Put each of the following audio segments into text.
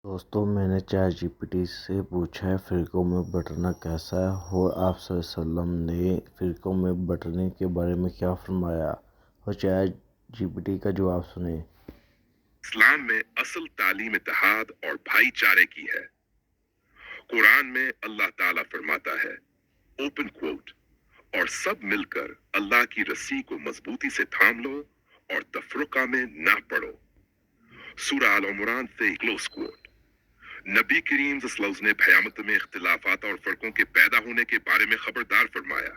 دوستوں میں نے چیٹ جی پی ٹی سے پوچھا ہے فرقوں میں بٹنا کیسا ہے اور آپ صلی اللہ علیہ وسلم نے فرقوں میں بٹنے کے بارے میں کیا فرمایا، اور چیٹ جی پی ٹی کا جواب سنیں۔ اسلام میں اصل تعلیم اتحاد اور بھائی چارے کی ہے۔ قرآن میں اللہ تعالیٰ فرماتا ہے اوپن کوٹ، اور سب مل کر اللہ کی رسی کو مضبوطی سے تھام لو اور تفرقہ میں نہ پڑو۔ سورہ آل عمران سے کلوز کوٹ۔ نبی کریم صلی اللہ علیہ وسلم نے قیامت میں اختلافات اور فرقوں کے پیدا ہونے کے بارے میں خبردار فرمایا۔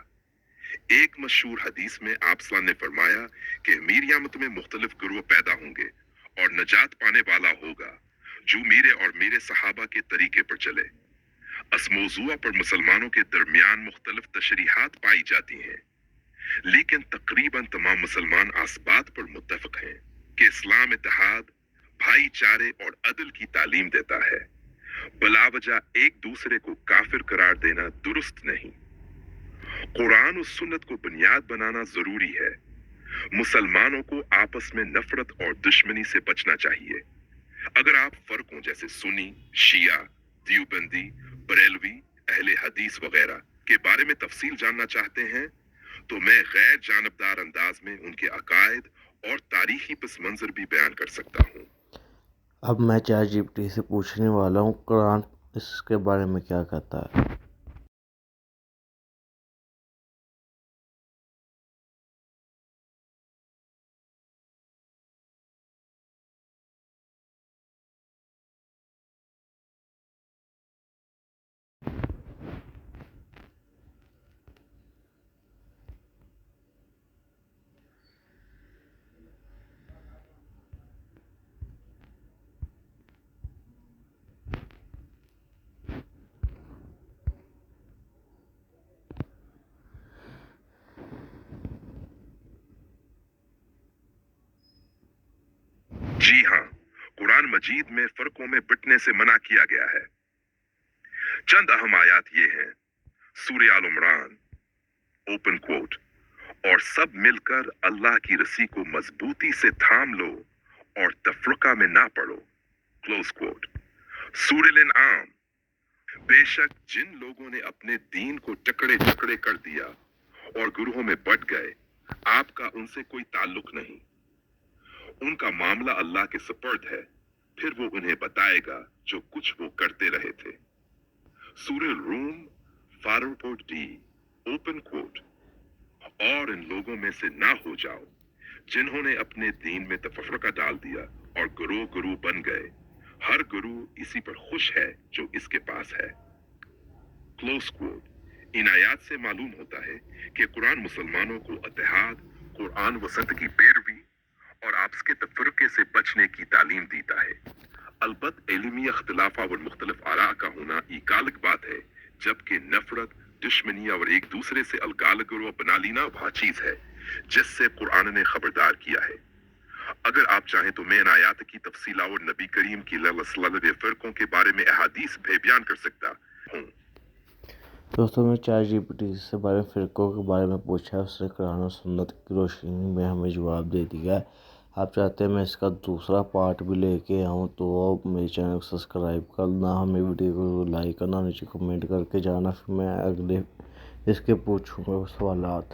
ایک مشہور حدیث میں آپ صلی اللہ علیہ وسلم نے فرمایا کہ قیامت میں مختلف گروہ پیدا ہوں گے اور نجات پانے والا ہوگا جو میرے صحابہ کے طریقے پر چلے۔ اس موضوع پر مسلمانوں کے درمیان مختلف تشریحات پائی جاتی ہیں، لیکن تقریباً تمام مسلمان اس بات پر متفق ہیں کہ اسلام اتحاد، بھائی چارے اور عدل کی تعلیم دیتا ہے۔ بلا وجہ ایک دوسرے کو کافر قرار دینا درست نہیں۔ قرآن و سنت کو بنیاد بنانا ضروری ہے۔ مسلمانوں کو آپس میں نفرت اور دشمنی سے بچنا چاہیے۔ اگر آپ فرقوں جیسے سنی، شیعہ، دیوبندی، بریلوی، اہل حدیث وغیرہ کے بارے میں تفصیل جاننا چاہتے ہیں تو میں غیر جانبدار انداز میں ان کے عقائد اور تاریخی پس منظر بھی بیان کر سکتا ہوں۔ اب میں چیٹ جی پی ٹی سے پوچھنے والا ہوں، قرآن اس کے بارے میں کیا کہتا ہے؟ جی ہاں، قرآن مجید میں فرقوں میں بٹنے سے منع کیا گیا ہے۔ چند اہم آیات یہ ہیں: سورہ آل عمران، اوپن کوٹ، اور سب مل کر اللہ کی رسی کو مضبوطی سے تھام لو اور تفرقہ میں نہ پڑو، کلوز کوٹ۔ سورہ الانعام، بے شک جن لوگوں نے اپنے دین کو ٹکڑے کر دیا اور گروہوں میں بٹ گئے، آپ کا ان سے کوئی تعلق نہیں، ان کا معاملہ اللہ کے سپرد ہے، پھر وہ انہیں بتائے گا جو کچھ وہ کرتے رہے تھے۔ سورہ روم، فارورڈ ڈی، اوپن کوٹ، اور ان لوگوں میں سے نہ ہو جاؤ جنہوں نے اپنے دین میں تفرقہ ڈال دیا اور گروہ بن گئے، ہر گروہ اسی پر خوش ہے جو اس کے پاس ہے، کلوز کوٹ۔ ان آیات سے معلوم ہوتا ہے کہ قرآن مسلمانوں کو اتحاد، قرآن و سنت کی پیروی اور آپس کے تفرقے سے بچنے کی تعلیم دیتا ہے۔ البتہ علمی اختلافات اور مختلف آراء کا ہونا ایک الگ بات ہے، جبکہ نفرت، دشمنی اور ایک دوسرے سے الگ گروہ بنا لینا وہ چیز ہے جس سے قرآن نے خبردار کیا ہے۔ اگر آپ چاہیں تو میں ان آیات کی تفصیل اور نبی کریم کی صلی اللہ علیہ وسلم فرقوں کے بارے میں احادیث بھی بیان کر سکتا ہوں۔ دوستوں میں چیٹ جی پی ٹی سے فرقوں کے بارے میں پوچھا ہے، اس نے قرآن و سنت کی روشنی میں ہمیں جواب دے دیا ہے۔ آپ چاہتے ہیں میں اس کا دوسرا پارٹ بھی لے کے آؤں تو آپ میرے چینل کو سبسکرائب کرنا، ہمیں ویڈیو کو لائک کرنا، نیچے کمنٹ کر کے جانا، پھر میں اگلے اس کے پوچھوں گا سوالات۔